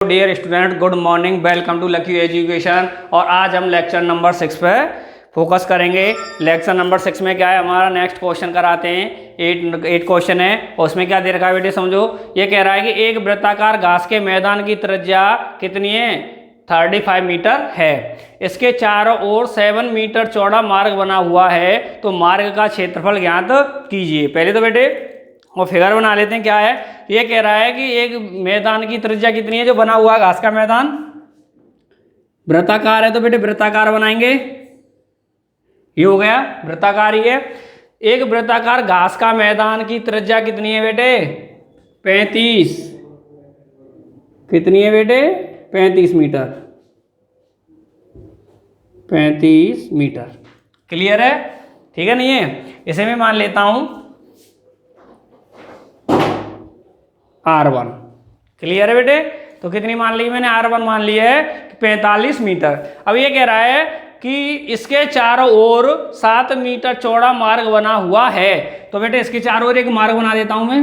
Dear student, good morning, welcome to Lucky Education. और आज हम लेक्चर नंबर 6 पे फोकस करेंगे। लेक्चर नंबर 6 में क्या है, हमारा नेक्स्ट क्वेश्चन कराते हैं। 8 क्वेश्चन है और उसमें क्या दे रखा है बेटे, समझो। ये कह रहा है कि एक वृत्ताकार घास के मैदान की त्रिज्या कितनी है, 35 मीटर है। इसके चारों ओर 7 मीटर चौड़ा मार्ग बना हुआ है, तो मार्ग का क्षेत्रफल ज्ञात कीजिए। पहले तो बेटे और फिगर बना लेते हैं। क्या है, ये कह रहा है कि एक मैदान की त्रिज्या कितनी है जो बना हुआ है घास का मैदान, वृत्ताकार है, तो बेटे वृत्ताकार बनाएंगे। ये हो गया वृत्ताकार ही है। एक वृत्ताकार घास का मैदान की त्रिज्या कितनी है बेटे, 35। कितनी है बेटे, 35 मीटर। 35 मीटर। क्लियर है, ठीक है। नहीं है, इसे मैं मान लेता हूं R1। क्लियर है बेटे, तो कितनी मान ली मैंने, R1 मान लिया है 45 मीटर। अब ये कह रहा है कि इसके चारों ओर 7 मीटर चौड़ा मार्ग बना हुआ है, तो बेटे इसके चारों ओर एक मार्ग बना देता हूं मैं।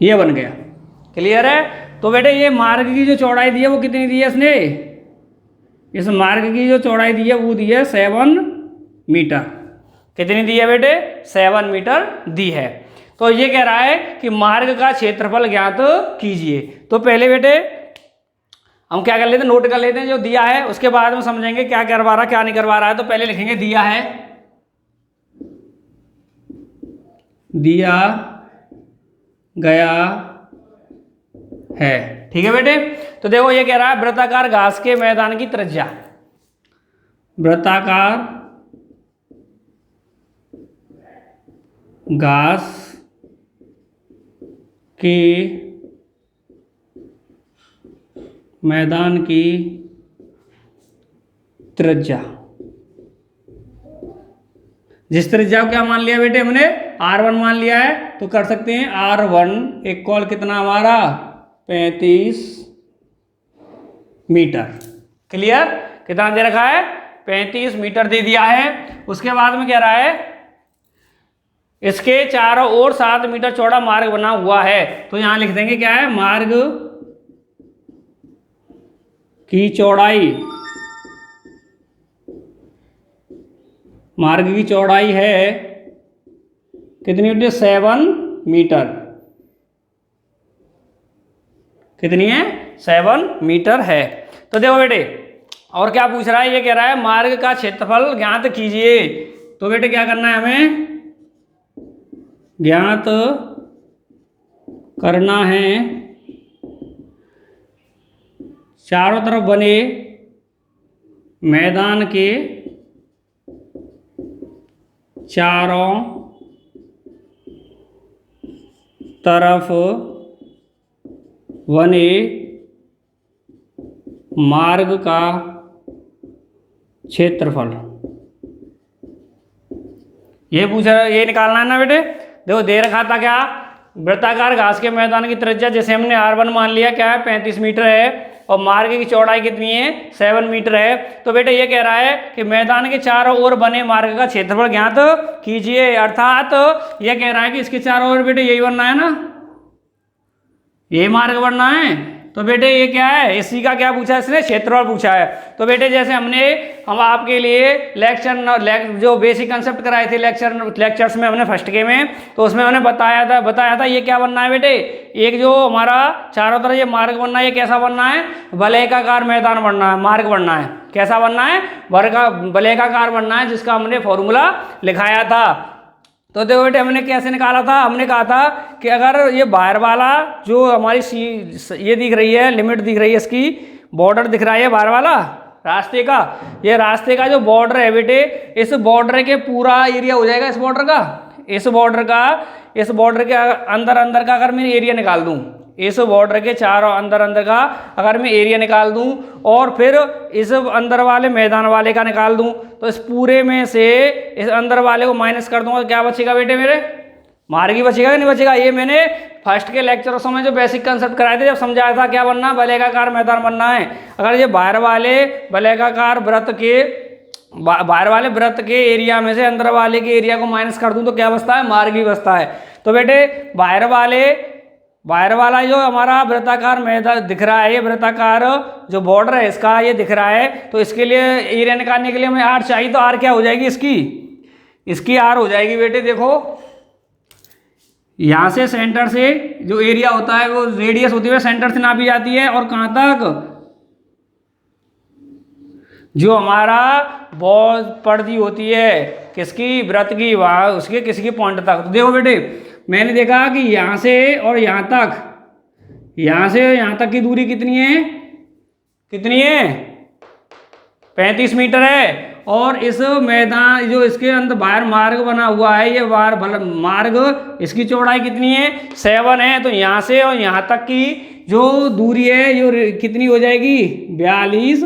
ये बन गया। क्लियर है, तो बेटे ये मार्ग की जो चौड़ाई दी है वो कितनी दी है इसने, इस मार्ग की जो चौड़ाई दी है वो दी है 7 मीटर। कितनी दी है बेटे, 7 मीटर दी है। तो ये कह रहा है कि मार्ग का क्षेत्रफल ज्ञात कीजिए। तो पहले बेटे हम क्या कर लेते हैं, नोट कर लेते हैं जो दिया है, उसके बाद में समझेंगे क्या करवा रहा क्या नहीं करवा रहा है। तो पहले लिखेंगे दिया है, दिया गया है। ठीक है बेटे, तो देखो ये कह रहा है वृत्ताकार घास के मैदान की त्रिज्या, वृत्ताकार घास के मैदान की त्रिज्या, जिस त्रिज्या को क्या मान लिया बेटे हमने, R1 मान लिया है, तो कर सकते हैं R1 इक्वल कितना हमारा 35 मीटर। क्लियर, कितना दे रखा है, 35 मीटर दे दिया है। उसके बाद में कह रहा है इसके चारों ओर 7 मीटर चौड़ा मार्ग बना हुआ है, तो यहां लिख देंगे क्या है, मार्ग की चौड़ाई, मार्ग की चौड़ाई है कितनी बेटे, 7 मीटर। कितनी है, 7 मीटर है। तो देखो बेटे और क्या पूछ रहा है, ये कह रहा है मार्ग का क्षेत्रफल ज्ञात कीजिए। तो बेटे क्या करना है, हमें ज्ञात करना है चारों तरफ बने मैदान के चारों तरफ बने मार्ग का क्षेत्रफल। ये पूछा, ये निकालना है ना बेटे। देखो दे रखा था क्या, वृत्ताकार घास के मैदान की त्रिज्या जैसे हमने R1 मान लिया क्या है, 35 मीटर है, और मार्ग की चौड़ाई कितनी है, 7 मीटर है। तो बेटे ये कह रहा है कि मैदान के चारों ओर बने मार्ग का क्षेत्रफल ज्ञात कीजिए। अर्थात ये कह रहा है कि इसके चारों ओर बेटे यही बनना है ना, यही मार्ग बनना है। तो बेटे ये क्या है, इसी का क्या पूछा है इसने, क्षेत्रफल पूछा है। तो बेटे जैसे हम आपके लिए जो बेसिक कंसेप्ट कराए थे लेक्चर्स में हमने फर्स्ट के में, तो उसमें हमने बताया था ये क्या बनना है बेटे, एक जो हमारा चारों तरफ ये मार्ग बनना है, ये कैसा बनना है, वलयाकार मैदान बनना है, मार्ग बनना है। कैसा बनना है, वलयाकार बनना है, जिसका हमने फॉर्मूला लिखाया था। तो देखो बेटे हमने कैसे निकाला था, हमने कहा था कि अगर ये बाहर वाला जो हमारी ये दिख रही है, लिमिट दिख रही है, इसकी बॉर्डर दिख रहा है बाहर वाला रास्ते का, ये रास्ते का जो बॉर्डर है बेटे, इस बॉर्डर के पूरा एरिया हो जाएगा, इस बॉर्डर के अंदर का अगर मैं एरिया निकाल दूं, इस बॉर्डर के चारों अंदर का अगर मैं एरिया निकाल दूं, और फिर इस अंदर वाले मैदान वाले का निकाल दूं, तो इस पूरे में से इस अंदर वाले को माइनस कर दूंगा, तो क्या बचेगा बेटे मेरे, मार्ग ही बचेगा कि नहीं बचेगा। ये मैंने फर्स्ट के लेक्चरों में जो बेसिक कंसेप्ट कराए थे, जब समझाया था क्या बनना, वलयाकार मैदान बनना है। अगर ये बाहर वाले वलयाकार वृत्त के बाहर वाले वृत्त के एरिया में से अंदर वाले के एरिया को माइनस कर दूं तो क्या बचता है, मार्ग ही बचता है। तो बेटे बाहर वाला जो हमारा वृत्ताकार मैदान दिख रहा है, ये वृत्ताकार जो बॉर्डर है इसका ये दिख रहा है, तो इसके लिए एरिया निकालने के लिए हमें आर चाहिए। तो आर क्या हो जाएगी इसकी आर हो जाएगी बेटे, देखो यहाँ से सेंटर से जो एरिया होता है वो रेडियस होती है सेंटर से नापी जाती है, और कहाँ तक, जो हमारा बॉल पर्दी होती है किसकी, वृत्त की, वहाँ उसके किसी की पॉइंट तक। तो देखो बेटे मैंने देखा कि यहाँ से और यहाँ तक, यहाँ से यहाँ तक की दूरी कितनी है 35 मीटर है। और इस मैदान जो इसके अंदर बाहर मार्ग बना हुआ है, ये बाहर मार्ग इसकी चौड़ाई कितनी है 7 है। तो यहाँ से और यहाँ तक की जो दूरी है जो कितनी हो जाएगी 42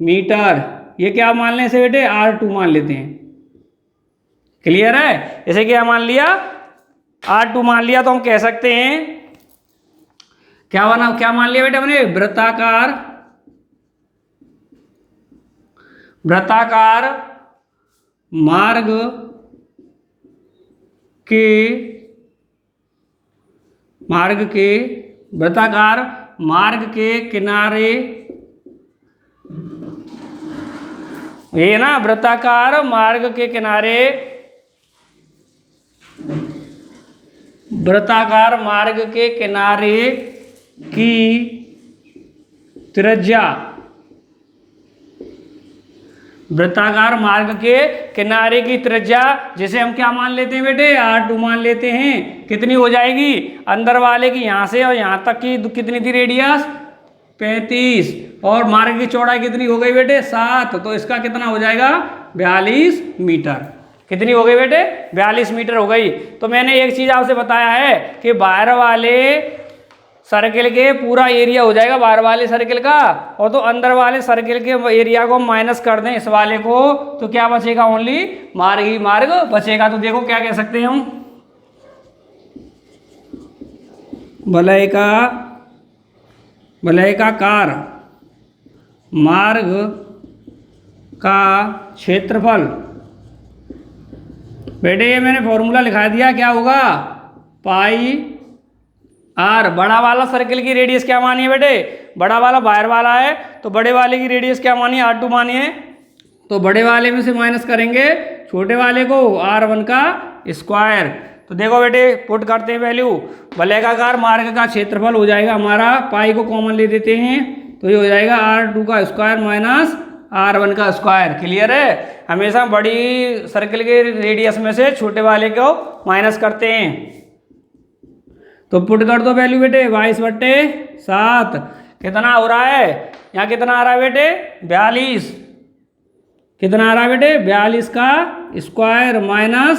मीटर। ये क्या मान लें इसे बेटे R2 मान लेते हैं। क्लियर है, इसे क्या मान लिया R2 मान लिया। तो हम कह सकते हैं क्या मान लिया बेटे हमने, वृत्ताकार मार्ग के किनारे, ये ना वृत्ताकार मार्ग के किनारे की त्रिज्या, वृत्ताकार मार्ग के किनारे की त्रिज्या जिसे हम क्या मान लेते हैं बेटे R2 मान लेते हैं, कितनी हो जाएगी अंदर वाले की, यहाँ से और यहाँ तक की कितनी थी रेडियस 35, और मार्ग की चौड़ाई कितनी हो गई बेटे 7। तो इसका कितना हो जाएगा 42 मीटर। कितनी हो गई बेटे 42 मीटर हो गई। तो मैंने एक चीज़ आपसे बताया है कि बाहर वाले सर्किल के पूरा एरिया हो जाएगा बाहर वाले सर्किल का, और तो अंदर वाले सर्किल के एरिया को माइनस कर दें इस वाले को, तो क्या बचेगा ओनली मार्ग ही मार्ग बचेगा। तो देखो क्या कह सकते हैं हम, वलयाकार मार्ग का क्षेत्रफल, बेटे ये मैंने फॉर्मूला लिखा दिया, क्या होगा पाई R। बड़ा वाला सर्किल की रेडियस क्या मानिए बेटे, बड़ा वाला बाहर वाला है, तो बड़े वाले की रेडियस क्या मानिए R2 मानिए। तो बड़े वाले में से माइनस करेंगे छोटे वाले को, R1 का स्क्वायर। तो देखो बेटे पुट करते हैं वैल्यू, वलयाकार मार्ग का क्षेत्रफल हो जाएगा हमारा, पाई को कॉमन ले देते हैं, तो ये हो जाएगा R2 का स्क्वायर माइनस R1 का स्क्वायर। क्लियर है, हमेशा बड़ी सर्किल के रेडियस में से छोटे वाले को माइनस करते हैं। तो पुट कर दो वैल्यू बेटे 22/7 कितना हो रहा है, यहाँ कितना आ रहा है बेटे 42, कितना आ रहा है बेटे 42 का स्क्वायर माइनस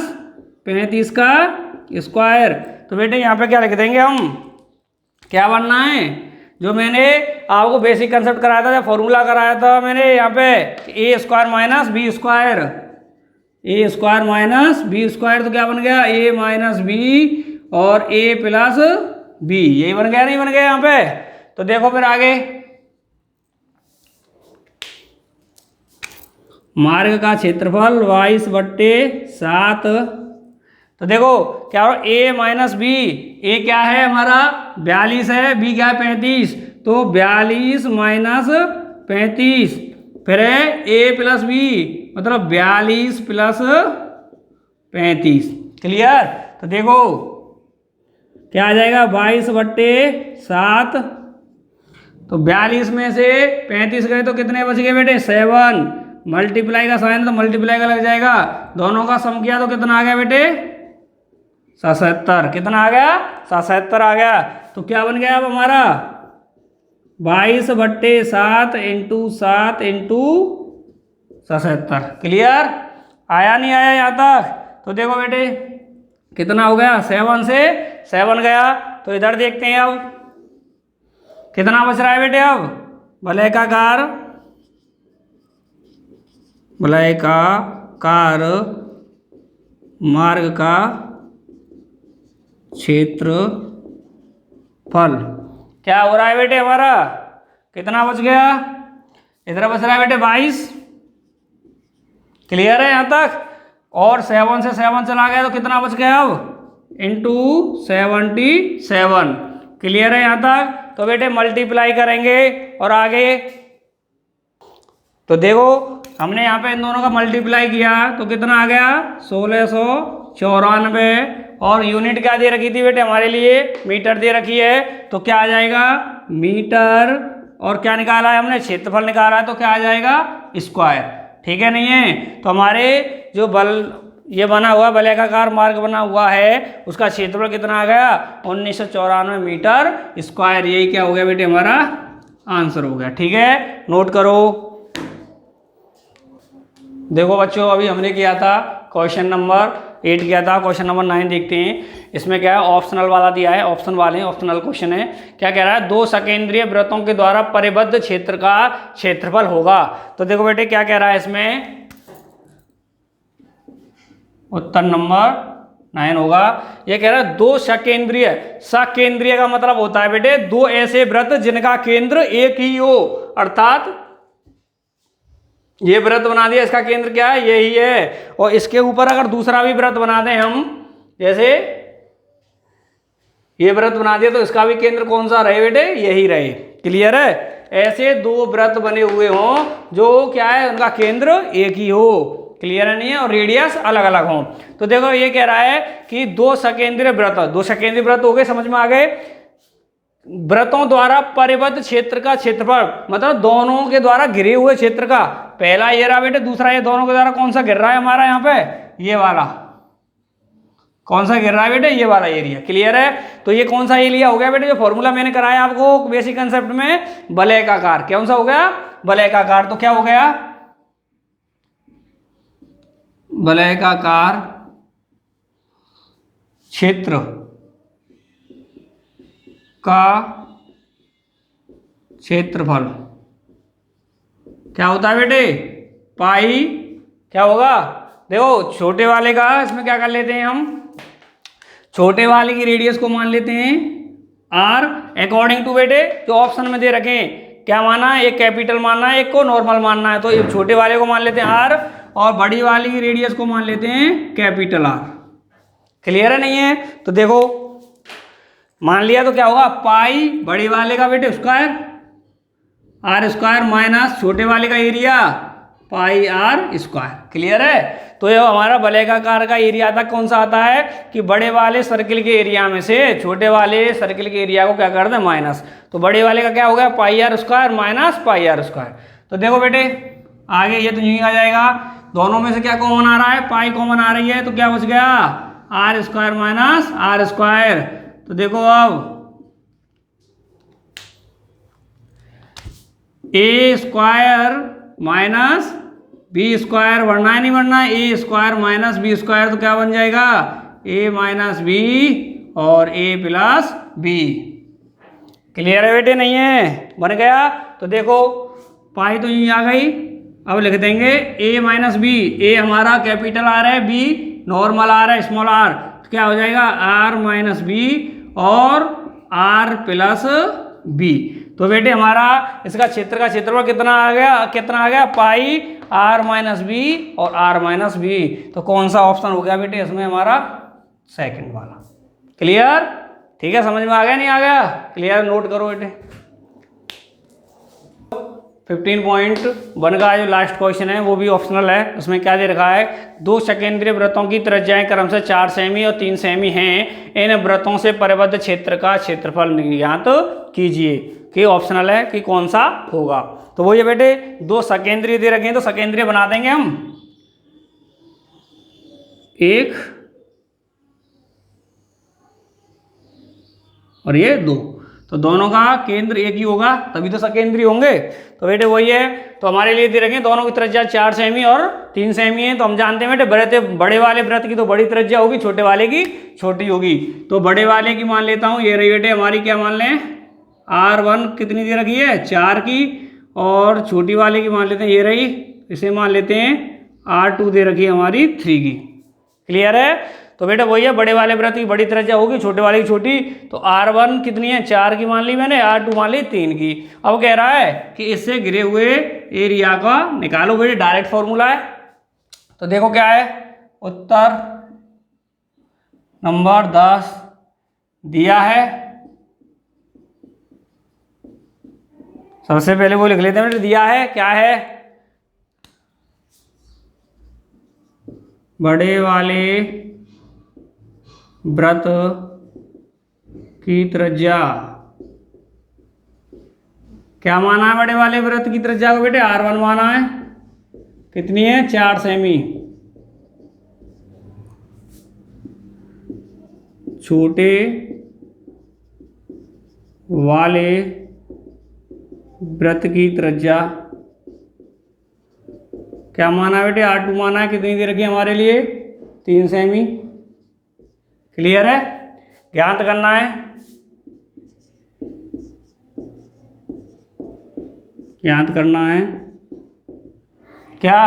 35 का स्क्वायर। तो बेटे यहाँ पे क्या लिख देंगे हम, क्या बनना है, जो मैंने आपको बेसिक कंसेप्ट कराया था, फॉर्मूला कराया था मैंने यहाँ पे a square minus B square, a square minus B square, तो क्या बन गया a माइनस बी और a प्लस बी, यही बन गया नहीं बन गया यहाँ पे। तो देखो फिर आगे मार्ग का क्षेत्रफल 22/7, तो देखो क्या हो a माइनस बी, a क्या है हमारा 42 है, b क्या है 35, तो 42 माइनस 35, फिर है a प्लस बी मतलब 42 प्लस 35। क्लियर, तो देखो क्या आ जाएगा 22/7, तो 42 में से 35 गए तो कितने बच गए बेटे 7, मल्टीप्लाई का साइन तो मल्टीप्लाई का लग जाएगा, दोनों का सम किया तो कितना आ गया बेटे 77, कितना आ गया 77 आ गया। तो क्या बन गया अब हमारा 22/7 इंटू 7 इंटू 77। क्लियर, आया नहीं आया यहाँ तक। तो देखो बेटे कितना हो गया 7 से 7 गया, तो इधर देखते हैं अब कितना बच रहा है बेटे, अब वलयाकार मार्ग का क्षेत्रफल क्या हो रहा है बेटे हमारा, कितना बच गया, इधर बच रहा है बेटे 22। क्लियर है यहाँ तक, और 7 से 7 चला गया तो कितना बच गया अब इंटू 77। क्लियर है यहाँ तक? तो बेटे मल्टीप्लाई करेंगे और आगे तो देखो हमने यहाँ पे इन दोनों का मल्टीप्लाई किया तो कितना आ गया 1694। और यूनिट क्या दे रखी थी बेटे हमारे लिए? मीटर दे रखी है। तो क्या आ जाएगा मीटर, और क्या निकाला है हमने? क्षेत्रफल निकाला है, तो क्या आ जाएगा? स्क्वायर। ठीक है नहीं है? तो हमारे जो ये बना हुआ वलयाकार मार्ग बना हुआ है उसका क्षेत्रफल कितना आ गया? 1994 मीटर स्क्वायर। यही क्या हो गया बेटे? हमारा आंसर हो गया। ठीक है, नोट करो। देखो बच्चों अभी हमने किया था क्वेश्चन नंबर 8 किया था, क्वेश्चन नंबर 9 देखते हैं। इसमें क्या है? ऑप्शनल वाला दिया है, ऑप्शन वाले ऑप्शनल क्वेश्चन है। क्या कह रहा है? 2 सकेंद्रीय वृत्तों के द्वारा परिबद्ध क्षेत्र का क्षेत्रफल होगा। तो देखो बेटे क्या कह रहा है इसमें? उत्तर नंबर 9 होगा। ये कह रहा है 2 सकेंद्रीय। सकेंद्रीय का मतलब होता है बेटे 2 ऐसे वृत्त जिनका केंद्र एक ही हो, अर्थात ये वृत्त बना दिया, इसका केंद्र क्या है? यही है। और इसके ऊपर अगर दूसरा भी वृत्त बना दें हम, जैसे ये वृत्त बना दिया, तो इसका भी केंद्र कौन सा रहे बेटे? यही रहे। क्लियर है? ऐसे 2 वृत्त बने हुए हों जो क्या है? उनका केंद्र एक ही हो। क्लियर है नहीं है? और रेडियस अलग अलग हो। तो देखो ये कह रहा है कि 2 सकेंद्रीय वृत्त, 2 सकेंद्रीय वृत्त हो गए, समझ में आ गए? वृत्तों द्वारा परिबद्ध क्षेत्र का क्षेत्रफल मतलब दोनों के द्वारा घिरे हुए क्षेत्र का। पहला ये रहा बेटे, दूसरा ये दोनों के द्वारा कौन सा घिर रहा है हमारा? यहाँ पे ये वाला कौन सा घिर रहा है बेटे? ये वाला एरिया। क्लियर है? तो ये कौन सा एरिया हो गया बेटे? जो फॉर्मूला मैंने कराया आपको बेसिक कंसेप्ट में, वलयाकार। कौन सा हो गया? वलयाकार। तो क्या हो गया? वलयाकार क्षेत्र का क्षेत्रफल क्या होता है बेटे? पाई। क्या होगा? देखो छोटे वाले का इसमें क्या कर लेते हैं हम? छोटे वाले की रेडियस को मान लेते हैं r, अकॉर्डिंग टू बेटे जो ऑप्शन में दे रखे हैं। क्या माना है? एक कैपिटल मानना है, एक को नॉर्मल मानना है। तो ये छोटे वाले को मान लेते हैं r और बड़ी वाली की रेडियस को मान लेते हैं कैपिटल R। क्लियर है नहीं है? तो देखो मान लिया तो क्या होगा? पाई बड़े वाले का बेटे स्क्वायर, आर स्क्वायर माइनस छोटे वाले का area pi are square. Clear है? तो ये हमारा वलयाकार का एरिया तक कौन सा आता है कि बड़े वाले सर्किल के एरिया में से छोटे वाले सर्किल के एरिया को क्या कर दें? माइनस। तो बड़े वाले का क्या हो गया? Pi are square minus pi are square. तो देखो बेटे आगे ये तो यही आ जाएगा। दोनों में से क्या कॉमन आ रहा है? पाई कॉमन आ रही है, तो क्या बच गया? R square minus R square. तो देखो अब A square minus B square बढ़ना है नहीं बढ़ना है? A square minus B square तो क्या बन जाएगा? ए माइनस बी और ए प्लस बी। क्लियर है बेटे नहीं है? बन गया। तो देखो पाई तो यही आ गई। अब लिख देंगे ए माइनस बी। ए हमारा कैपिटल आर है, बी नॉर्मल आर है, स्मॉल आर। तो क्या हो जाएगा? आर माइनस बी और आर प्लस बी। तो बेटे हमारा इसका क्षेत्र का क्षेत्रफल कितना आ गया? कितना आ गया? पाई आर माइनस बी और आर माइनस बी। तो कौन सा ऑप्शन हो गया बेटे इसमें? हमारा सेकंड वाला। क्लियर? ठीक है, समझ में आ गया नहीं आ गया? क्लियर? नोट करो बेटे। 15.1 का जो लास्ट क्वेश्चन है वो भी ऑप्शनल है। उसमें क्या दे रखा है? 2 सकेंद्रीय वृत्तों की त्रिज्याएं क्रमशः 4 सेमी और 3 सेमी हैं। इन वृत्तों से परिबद्ध क्षेत्र का क्षेत्रफल ज्ञात कीजिए। कि ऑप्शनल है कि कौन सा होगा। तो वो ये बेटे 2 सकेंद्रीय दे रखे हैं, तो सकेंद्रीय बना देंगे हम। एक और ये 2, तो दोनों का केंद्र एक ही होगा तभी तो सकेंद्रीय होंगे। तो बेटे वही है। तो हमारे लिए दे रखे हैं दोनों की त्रिज्या 4 सेमी और 3 सेमी है। तो हम जानते हैं बेटे बड़े वाले वृत्त की तो बड़ी त्रिज्या होगी, छोटे वाले की छोटी होगी। तो बड़े वाले की मान लेता हूँ, ये रही बेटे हमारी, क्या मान लें? R1 कितनी दे रखी है? 4 की। और छोटी वाले की मान लेते हैं, ये रही, इसे मान लेते हैं R2 दे रखी है हमारी 3 की। क्लियर है? तो बेटा वही है, बड़े वाले वृत्त की बड़ी त्रिज्या होगी, छोटे वाले की छोटी। तो R1 कितनी है? 4 की मान ली मैंने, R2 मान ली 3 की। अब कह रहा है कि इससे घिरे हुए एरिया का निकालो बेटे, डायरेक्ट फॉर्मूला है। तो देखो क्या है उत्तर नंबर 10 दिया है। सबसे पहले वो लिख लेते हैं, दिया है क्या है, बड़े वाले वृत्त की त्रिज्या, क्या माना है बड़े वाले वृत्त की त्रिज्या को बेटे, R1 माना है, कितनी है 4 सेमी। छोटे वाले वृत्त की त्रिज्या क्या माना है बेटे, R2 माना है, कितनी दे रखी है हमारे लिए 3 सेमी। क्लियर है, ज्ञात करना है, ज्ञात करना है क्या,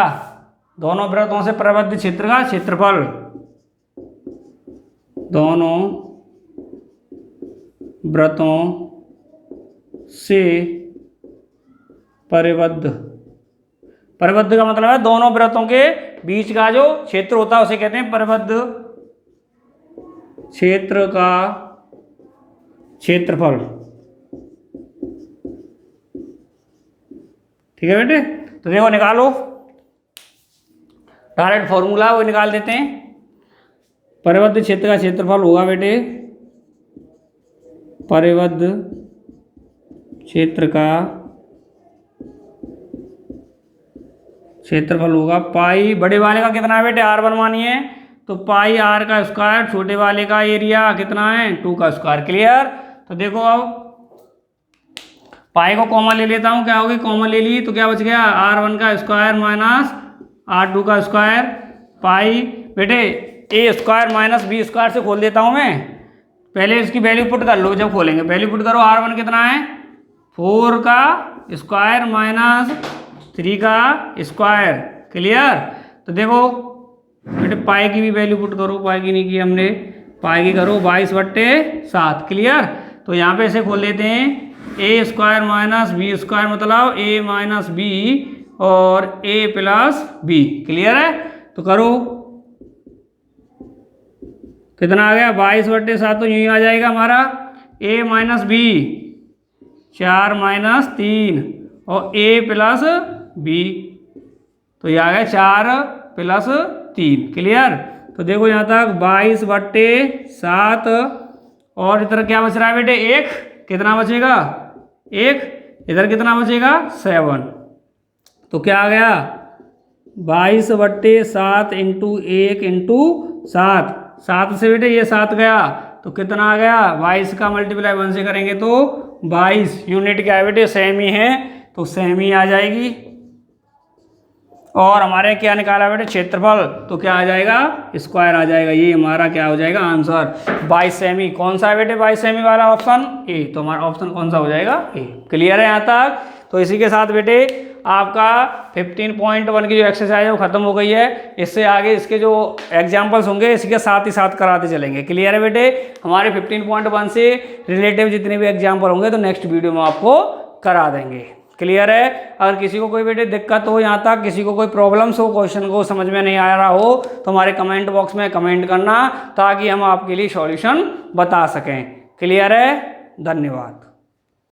दोनों वृत्तों से परिबद्ध क्षेत्र का क्षेत्रफल, दोनों वृत्तों से परिबद्ध, परिबद्ध का मतलब है दोनों वृत्तों के बीच का जो क्षेत्र होता है उसे कहते हैं परिबद्ध क्षेत्र का क्षेत्रफल। ठीक है बेटे, तो देखो निकालो, डायरेक्ट फॉर्मूला वो निकाल देते हैं। परिबद्ध क्षेत्र का क्षेत्रफल होगा बेटे, परिबद्ध क्षेत्र का क्षेत्रफल होगा पाई, बड़े वाले का कितना है बेटे R1 मानिए, तो पाई R का स्क्वायर, छोटे वाले का एरिया कितना है 2 का स्क्वायर। क्लियर, तो देखो अब पाई को कॉमन ले लेता हूँ, क्या होगी, कॉमन ले ली तो क्या बच गया R1 का स्क्वायर माइनस R2 का स्क्वायर, पाई बेटे ए स्क्वायर माइनस बी स्क्वायर से खोल देता हूँ मैं, पहले इसकी वैल्यू पुट कर लो, जब खोलेंगे वैल्यू पुट करो, R1 कितना है 4 का स्क्वायर माइनस 3 का स्क्वायर। क्लियर, तो देखो बेटे पाई की भी वैल्यू पुट करो, पाई की नहीं की हमने, पाई की करो 22/7। क्लियर, तो यहाँ पे ऐसे खोल देते हैं, ए स्क्वायर माइनस बी स्क्वायर मतलब ए माइनस बी और ए प्लस बी। क्लियर है, तो करो, कितना आ गया 22/7, तो यूँ आ जाएगा हमारा ए माइनस बी 4 माइनस 3 और ए प्लस बी, तो ये आ गया 4 प्लस 3। क्लियर, तो देखो यहाँ तक 22/7 और इधर क्या बच रहा है बेटे 1, कितना बचेगा 1, इधर कितना बचेगा 7, तो क्या आ गया 22/7 इंटू 1 इंटू 7, 7 से बेटे ये 7 गया तो कितना आ गया 22 का मल्टीप्लाई 1 से करेंगे तो 22 यूनिट क्या है बेटे सेमी है, तो सेमी आ जाएगी। और हमारे क्या निकाला बेटे क्षेत्रफल, तो क्या आ जाएगा स्क्वायर आ जाएगा, ये हमारा क्या हो जाएगा आंसर 22 सेमी। कौन सा है बेटे 22 सेमी वाला ऑप्शन ए, तो हमारा ऑप्शन कौन सा हो जाएगा ए। क्लियर है यहाँ तक, तो इसी के साथ बेटे आपका 15.1 की जो एक्सरसाइज है वो खत्म हो गई है। इससे आगे इसके जो एग्जाम्पल्स होंगे इसी के साथ ही साथ कराते चलेंगे। क्लियर है बेटे, हमारे 15.1 से रिलेटिव जितने भी एग्जाम्पल होंगे तो नेक्स्ट वीडियो में आपको करा देंगे। क्लियर है, अगर किसी को कोई बेटे दिक्कत हो यहाँ तक, किसी को कोई प्रॉब्लम्स हो, क्वेश्चन को समझ में नहीं आ रहा हो तो हमारे कमेंट बॉक्स में कमेंट करना ताकि हम आपके लिए सॉल्यूशन बता सकें। क्लियर है, धन्यवाद।